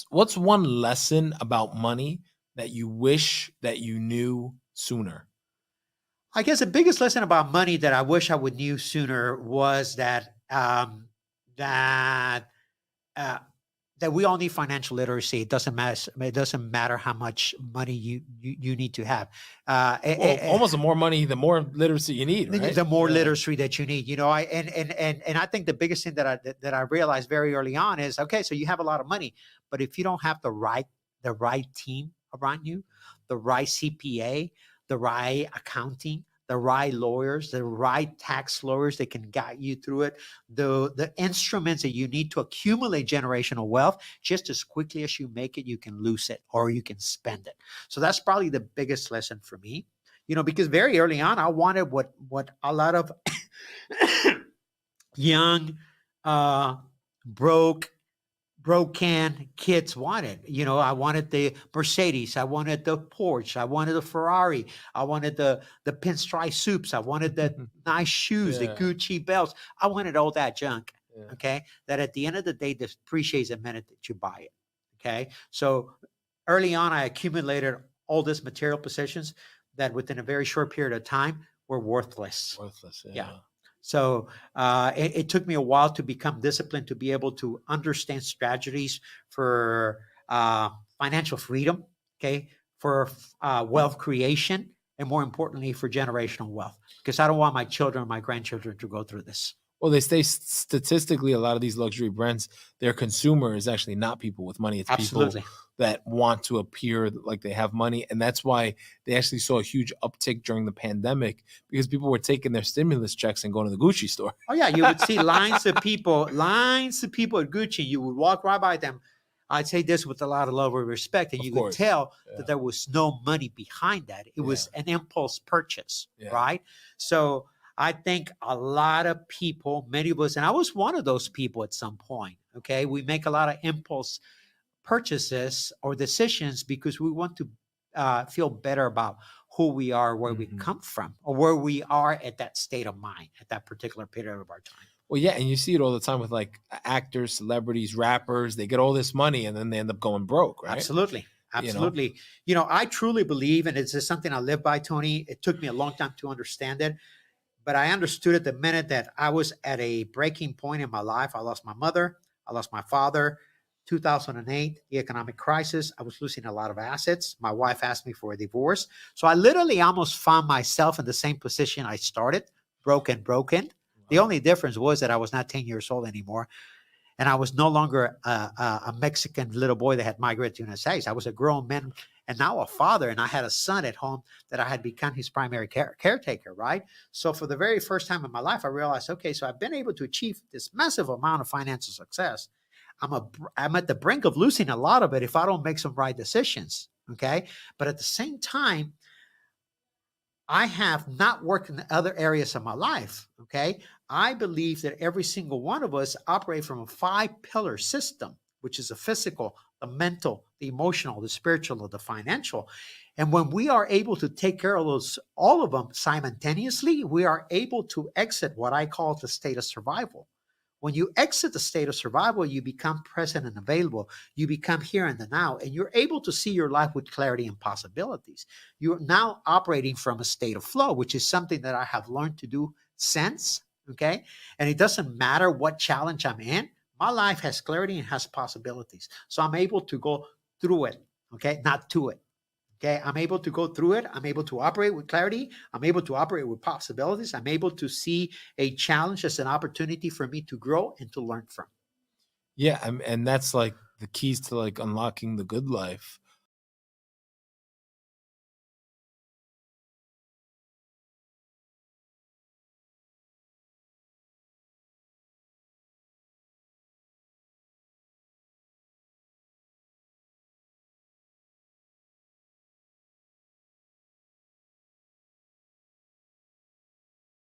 What's one lesson about money that you wish that you knew sooner? I guess the biggest lesson about money that I wish I would knew sooner was that uh, that we all need financial literacy. It doesn't matter. It doesn't matter how much money you need to have. Well, almost the more money, the more literacy you need, right? The more Yeah. literacy that you need, I and I think the biggest thing that I realized very early on is, okay, so you have a lot of money, but if you don't have the right team around you, the right CPA, the right accounting, the right lawyers, the right tax lawyers that can guide you through it, the instruments that you need to accumulate generational wealth, just as quickly as you make it, you can lose it or you can spend it. So that's probably the biggest lesson for me, because very early on I wanted what a lot of young, uh, broke, broken kids wanted. I wanted the Mercedes, I wanted the Porsche, I wanted the Ferrari, I wanted the pinstripe suits, I wanted the nice shoes, the Yeah. Gucci belts. I wanted all that junk. Yeah. Okay, that at the end of the day depreciates the minute that you buy it. Okay, so early on I accumulated all these material possessions that within a very short period of time were worthless. Worthless. Yeah. Yeah. So it took me a while to become disciplined to be able to understand strategies for financial freedom, okay, for wealth creation, and more importantly, for generational wealth. Because I don't want my children or my grandchildren to go through this. Well, they say statistically, a lot of these luxury brands, their consumer is actually not people with money. It's people Absolutely. that want to appear like they have money. And that's why they actually saw a huge uptick during the pandemic because people were taking their stimulus checks and going to the Gucci store. Oh yeah, you would see lines of people at Gucci. You would walk right by them. I'd say this with a lot of love and respect, and Of you could course. tell that Yeah. there was no money behind that. It Yeah. was an impulse purchase, Yeah. right? So I think a lot of people, many of us, and I was one of those people at some point. Okay, we make a lot of impulse purchases or decisions because we want to feel better about who we are, where we Mhm. come from, or where we are at that state of mind at that particular period of our time. Well, yeah, and you see it all the time with like actors, celebrities, rappers. They get all this money and then they end up going broke, right? Absolutely. You know? Absolutely. I truly believe, and it's just something I live by, Tony. It took me a long time to understand it, but I understood it the minute that I was at a breaking point in my life. I lost my mother, I lost my father. 2008, the economic crisis. I was losing a lot of assets. My wife asked me for a divorce. So I literally almost found myself in the same position I started, broken, broken. The Wow. only difference was that I was not 10 years old anymore. And I was no longer a Mexican little boy that had migrated to the United States. I was a grown man and now a father, and I had a son at home that I had become his primary caretaker, right? So for the very first time in my life, I realized, okay, so I've been able to achieve this massive amount of financial success. I'm at the brink of losing a lot of it if I don't make some right decisions, okay? But at the same time, I have not worked in other areas of my life. Okay. I believe that every single one of us operate from a 5 pillar system, which is the physical, the mental, the emotional, the spiritual, or the financial. And when we are able to take care of those, all of them simultaneously, we are able to exit what I call the state of survival. When you exit the state of survival, you become present and available. You become here and the now, and you're able to see your life with clarity and possibilities. You're now operating from a state of flow, which is something that I have learned to do since. Okay. And it doesn't matter what challenge I'm in, my life has clarity and has possibilities. So I'm able to go through it. Okay. Not to it. Okay, I'm able to go through it. I'm able to operate with clarity. I'm able to operate with possibilities. I'm able to see a challenge as an opportunity for me to grow and to learn from. Yeah, and that's like the keys to like unlocking the good life.